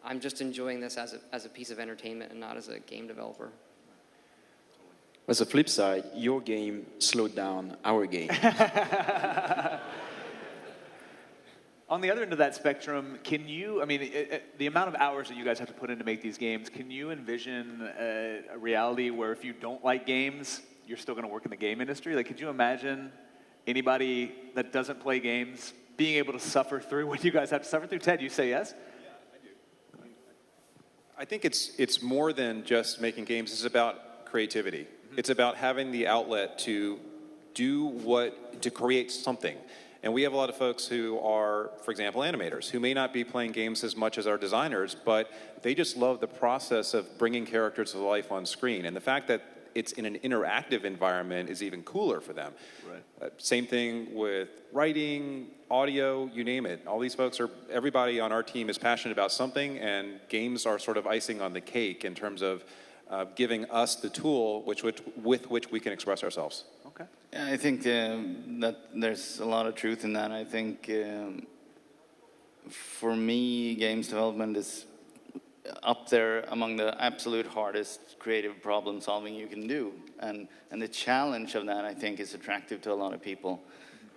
I'm just enjoying this as a piece of entertainment and not as a game developer. As a flip side, your game slowed down our game. On the other end of that spectrum, can you, the amount of hours that you guys have to put in to make these games, can you envision a reality where if you don't like games, you're still going to work in the game industry? Like, could you imagine anybody that doesn't play games being able to suffer through what you guys have to suffer through? Ted, you say yes? Yeah, I do. I think it's more than just making games. It's about creativity. Mm-hmm. It's about having the outlet to create something. And we have a lot of folks who are, for example, animators, who may not be playing games as much as our designers, but they just love the process of bringing characters to life on screen. And the fact that it's in an interactive environment is even cooler for them. Right. Same thing with writing, audio, you name it. All these folks everybody on our team is passionate about something, and games are sort of icing on the cake in terms of giving us the tool with which we can express ourselves. Okay. Yeah, I think that there's a lot of truth in that. I think for me, games development is up there among the absolute hardest creative problem solving you can do. And the challenge of that, I think, is attractive to a lot of people.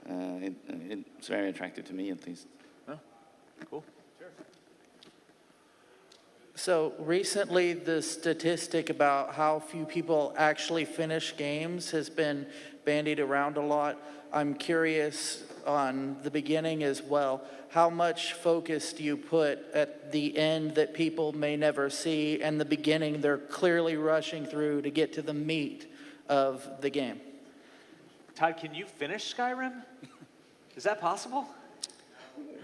It's very attractive to me, at least. Oh, cool. Sure. So recently, the statistic about how few people actually finish games has been bandied around a lot. I'm curious on the beginning as well. How much focus do you put at the end that people may never see, and the beginning they're clearly rushing through to get to the meat of the game? Todd, can you finish Skyrim? Is that possible?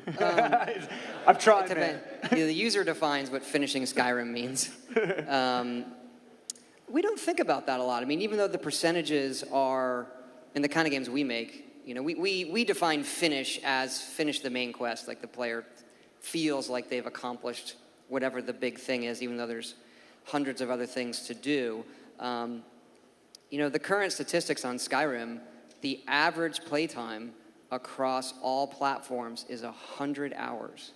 I'm trying, man. The user defines what finishing Skyrim means. We don't think about that a lot. I mean, even though the percentages are, in the kind of games we make, we define finish as finish the main quest, like the player feels like they've accomplished whatever the big thing is, even though there's hundreds of other things to do. The current statistics on Skyrim, the average playtime across all platforms is 100 hours.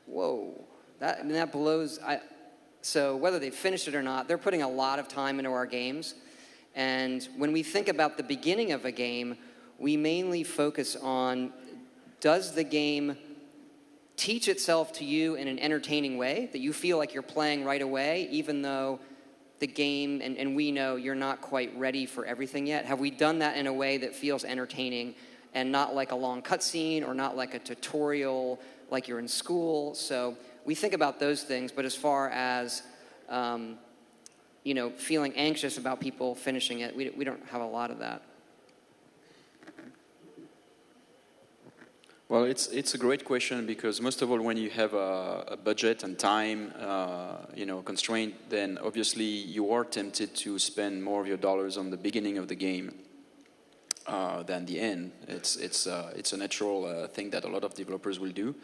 Whoa. That blows. So whether they finished it or not, they're putting a lot of time into our games. And when we think about the beginning of a game, we mainly focus on, does the game teach itself to you in an entertaining way, that you feel like you're playing right away, even though the game, and we know you're not quite ready for everything yet? Have we done that in a way that feels entertaining and not like a long cutscene or not like a tutorial like you're in school? So we think about those things, but as far as feeling anxious about people finishing it, we don't have a lot of that. Well, it's a great question, because most of all, when you have a budget and time, constraint, then obviously you are tempted to spend more of your dollars on the beginning of the game than the end. It's a natural thing that a lot of developers will do.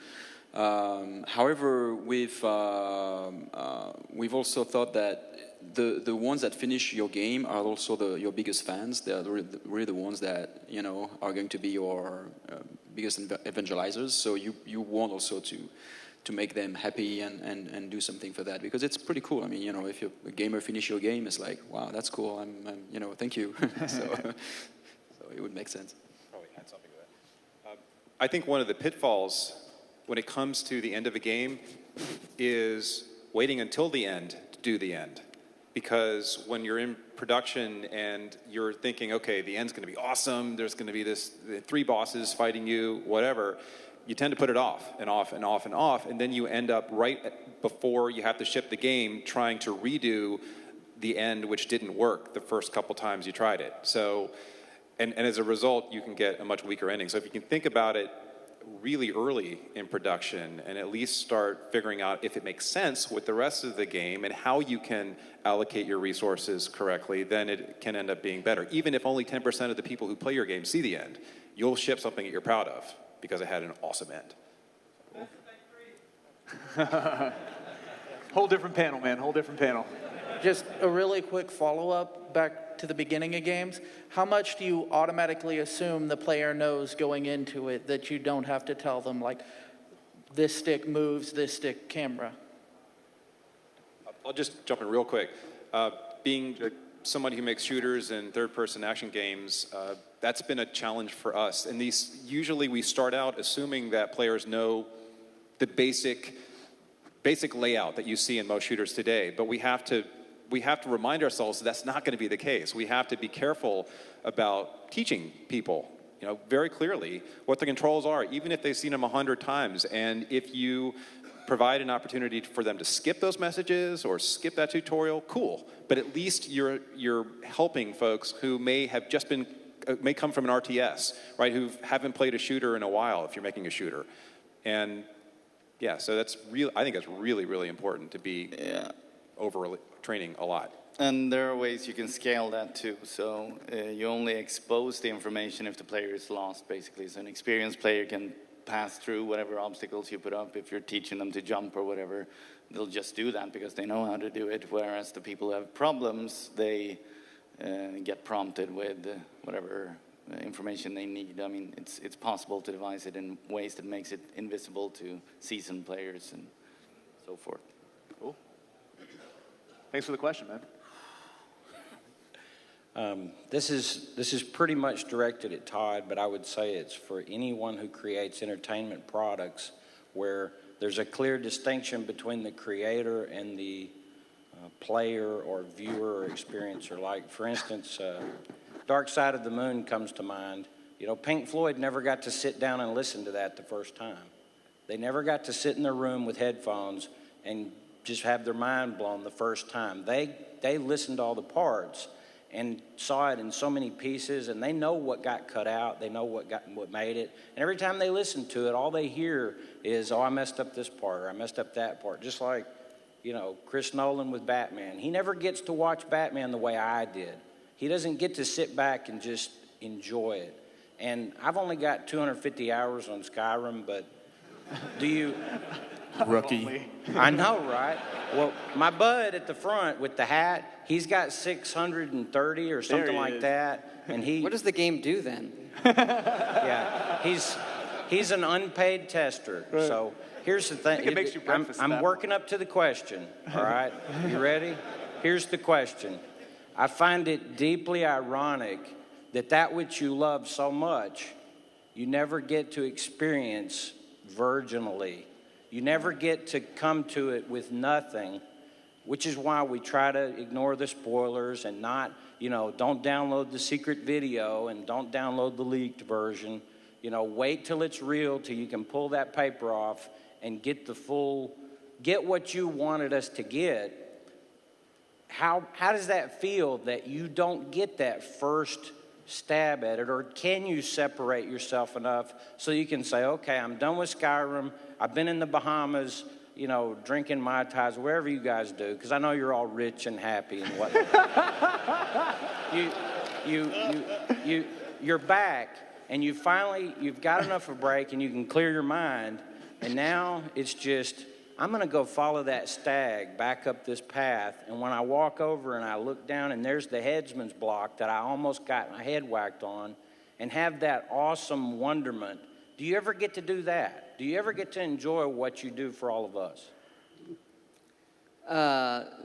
However, we've also thought that the ones that finish your game are also your biggest fans. They're really the ones that are going to be your biggest evangelizers. So you want also to make them happy and do something for that, because it's pretty cool. I mean, if a gamer finish your game, it's like, wow, that's cool. I'm thank you. so it would make sense. Probably add something to that. I think one of the pitfalls when it comes to the end of a game is waiting until the end to do the end. Because when you're in production and you're thinking, okay, the end's going to be awesome, there's going to be this 3 bosses fighting you, whatever, you tend to put it off and off and off and off, and then you end up right before you have to ship the game trying to redo the end, which didn't work the first couple times you tried it. So, and as a result, you can get a much weaker ending. So if you can think about it really early in production and at least start figuring out if it makes sense with the rest of the game and how you can allocate your resources correctly, then it can end up being better. Even if only 10% of the people who play your game see the end, you'll ship something that you're proud of because it had an awesome end. Whole different panel, man. Whole different panel. Just a really quick follow-up back to the beginning of games. How much do you automatically assume the player knows going into it that you don't have to tell them, like, this stick moves, this stick camera? I'll just jump in real quick. Being somebody who makes shooters and third-person action games, that's been a challenge for us. And these usually we start out assuming that players know the basic layout that you see in most shooters today, but we have to remind ourselves that's not going to be the case. We have to be careful about teaching people, very clearly what the controls are, even if they've seen them 100 times. And if you provide an opportunity for them to skip those messages or skip that tutorial, cool. But at least you're helping folks who may have just been, may come from an RTS, right, who haven't played a shooter in a while if you're making a shooter. And yeah, so that's real. I think that's really, really important to be over training a lot. And there are ways you can scale that too. So you only expose the information if the player is lost, basically. So an experienced player can pass through whatever obstacles you put up. If you're teaching them to jump or whatever, they'll just do that because they know how to do it. Whereas the people who have problems, they get prompted with whatever information they need. I mean, it's possible to devise it in ways that makes it invisible to seasoned players and so forth. Cool. Thanks for the question, man. This is pretty much directed at Todd, but I would say it's for anyone who creates entertainment products where there's a clear distinction between the creator and the player or viewer or experiencer. Like, for instance, Dark Side of the Moon comes to mind. Pink Floyd never got to sit down and listen to that the first time. They never got to sit in their room with headphones and just have their mind blown the first time. They listened to all the parts and saw it in so many pieces, and they know what got cut out. They know what made it. And every time they listen to it, all they hear is, oh, I messed up this part, or I messed up that part. Just like, Chris Nolan with Batman. He never gets to watch Batman the way I did. He doesn't get to sit back and just enjoy it. And I've only got 250 hours on Skyrim, but do you... Rookie. I know, right? Well, my bud at the front with the hat, he's got 630 or something like that. And he... What does the game do then? Yeah, he's an unpaid tester. Right. So here's the thing. It makes you breakfast. I'm working up to the question, all right? You ready? Here's the question. I find it deeply ironic that which you love so much, you never get to experience virginally. You never get to come to it with nothing, which is why we try to ignore the spoilers and not, don't download the secret video and don't download the leaked version. Wait till it's real, till you can pull that paper off and get what you wanted us to get. How does that feel that you don't get that first stab at it? Or can you separate yourself enough so you can say, okay, I'm done with Skyrim. I've been in the Bahamas, drinking Matthies, wherever you guys do, because I know you're all rich and happy and whatnot. You're back, and you've got enough of a break, and you can clear your mind, and now it's just, I'm going to go follow that stag back up this path, and when I walk over and I look down and there's the headsman's block that I almost got my head whacked on, and have that awesome wonderment. Do you ever get to do that? Do you ever get to enjoy what you do for all of us?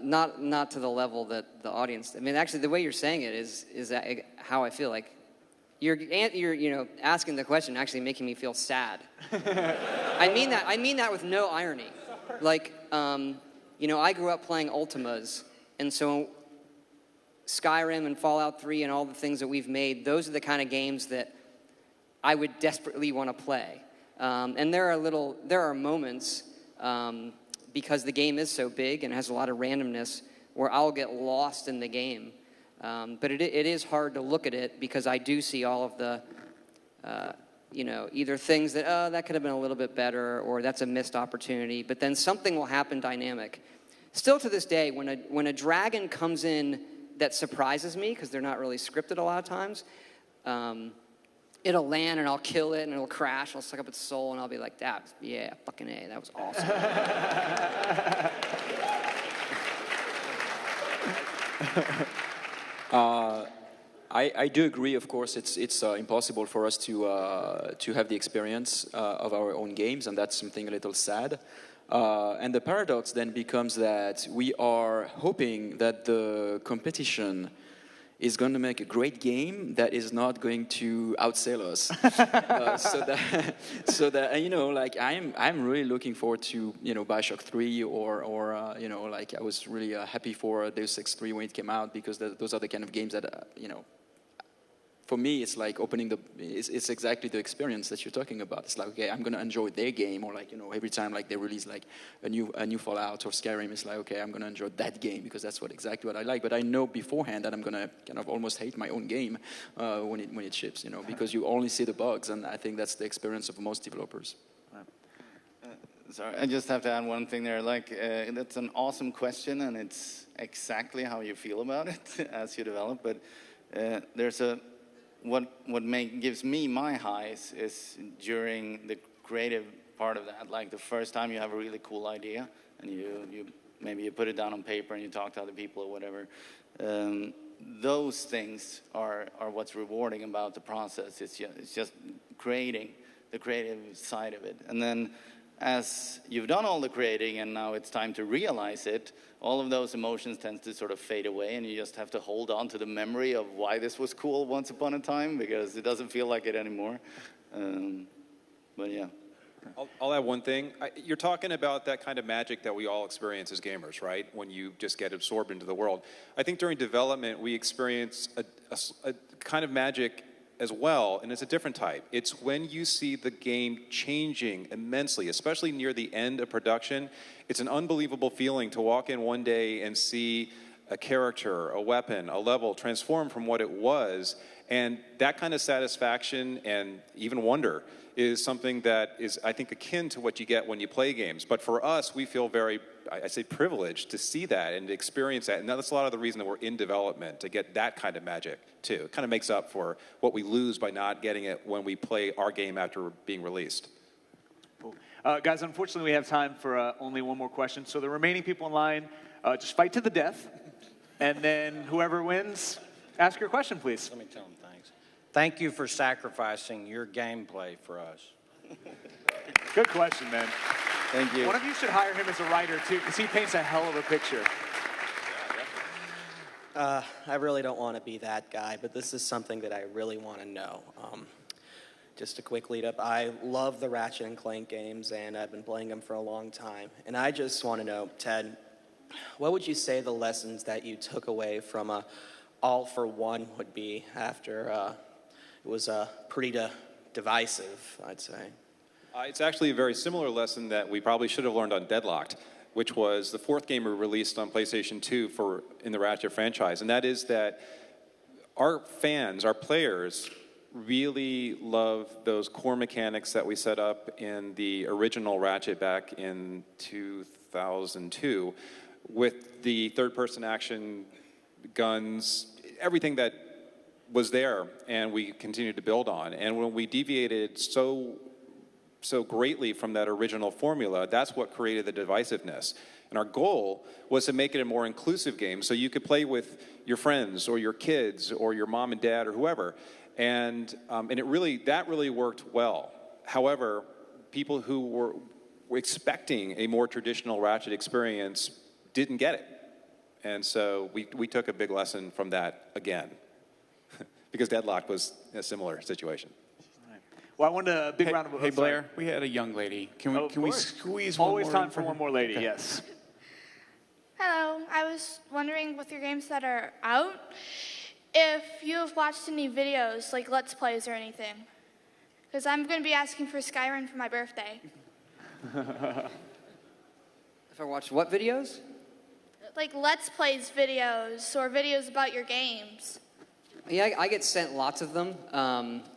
Not to the level that the audience. I mean, actually, the way you're saying it is how I feel. Like you're asking the question, actually making me feel sad. I mean that with no irony. Like, I grew up playing Ultimas, and so Skyrim and Fallout 3 and all the things that we've made, those are the kind of games that I would desperately want to play. And there are moments, because the game is so big and has a lot of randomness, where I'll get lost in the game. But it is hard to look at it because I do see all of the, either things that, that could have been a little bit better, or that's a missed opportunity. But then something will happen dynamic. Still to this day, when a dragon comes in that surprises me, because they're not really scripted a lot of times, it'll land and I'll kill it and it'll crash. I'll suck up its soul and I'll be like, fucking A, that was awesome. I do agree. Of course, it's impossible for us to have the experience of our own games, and that's something a little sad. And the paradox then becomes that we are hoping that the competition is going to make a great game that is not going to outsell us. so that I'm really looking forward to Bioshock 3 or I was really happy for Deus Ex 3 when it came out, because those are the kind of games that for me, it's like it's exactly the experience that you're talking about. It's like, okay, I'm going to enjoy their game, or every time they release a new Fallout or Skyrim, it's like, okay, I'm going to enjoy that game because that's exactly what I like. But I know beforehand that I'm going to kind of almost hate my own game when it ships, because you only see the bugs, and I think that's the experience of most developers. Sorry, I just have to add one thing there. That's an awesome question, and it's exactly how you feel about it as you develop. But there's what gives me my highs is during the creative part of that. Like the first time you have a really cool idea, and you maybe you put it down on paper and you talk to other people or whatever. Those things are what's rewarding about the process. It's just creating the creative side of it, and then as you've done all the creating and now it's time to realize it, all of those emotions tend to sort of fade away, and you just have to hold on to the memory of why this was cool once upon a time, because it doesn't feel like it anymore. But yeah. I'll add one thing. You're talking about that kind of magic that we all experience as gamers, right? When you just get absorbed into the world. I think during development we experience a kind of magic as well, and it's a different type. It's when you see the game changing immensely, especially near the end of production. It's an unbelievable feeling to walk in one day and see a character, a weapon, a level transform from what it was, and that kind of satisfaction and even wonder is something that is, I think, akin to what you get when you play games. But for us, we feel very, I say, privileged to see that and to experience that. And that's a lot of the reason that we're in development, to get that kind of magic, too. It kind of makes up for what we lose by not getting it when we play our game after being released. Cool. Guys, unfortunately, we have time for only one more question. So the remaining people in line, just fight to the death. And then whoever wins, ask your question, please. Let me tell them thanks. Thank you for sacrificing your gameplay for us. Good question, man. Thank you. One of you should hire him as a writer, too, because he paints a hell of a picture. I really don't want to be that guy, but this is something that I really want to know. Just a quick lead up. I love the Ratchet & Clank games, and I've been playing them for a long time. And I just want to know, Ted, what would you say the lessons that you took away from All for One would be after it was pretty divisive, I'd say? It's actually a very similar lesson that we probably should have learned on Deadlocked, which was the fourth game we released on PlayStation 2 in the Ratchet franchise. And that is that our fans, our players, really love those core mechanics that we set up in the original Ratchet back in 2002 with the third-person action, guns, everything that was there, and we continued to build on. And when we deviated so greatly from that original formula, that's what created the divisiveness. And our goal was to make it a more inclusive game so you could play with your friends or your kids or your mom and dad or whoever. And that really worked well. However, people who were expecting a more traditional Ratchet experience didn't get it. And so we took a big lesson from that again, because Deadlock was a similar situation. Well, I want a big round of applause. Hey, Blair, we had a young lady. Can we squeeze one more? Always time in for her? one more lady, Okay. yes. Hello, I was wondering with your games that are out, if you have watched any videos, like Let's Plays or anything. Because I'm going to be asking for Skyrim for my birthday. If I watched what videos? Like Let's Plays videos or videos about your games. Yeah, I get sent lots of them,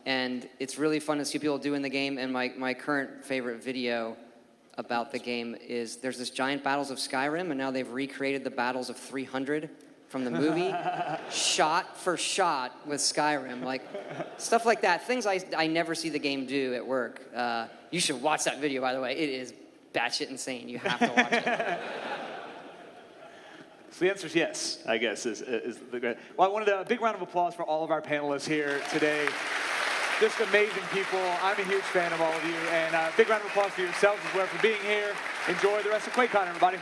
and it's really fun to see people doing the game. And my current favorite video about the game is there's this giant Battles of Skyrim, and now they've recreated the Battles of 300 from the movie, shot for shot with Skyrim, like stuff like that. Things I never see the game do at work. You should watch that video, by the way. It is batshit insane. You have to watch it. So the answer is yes, I guess, is the great. Well, I wanted a big round of applause for all of our panelists here today. Just amazing people. I'm a huge fan of all of you. And a big round of applause for yourselves as well for being here. Enjoy the rest of QuakeCon, everybody.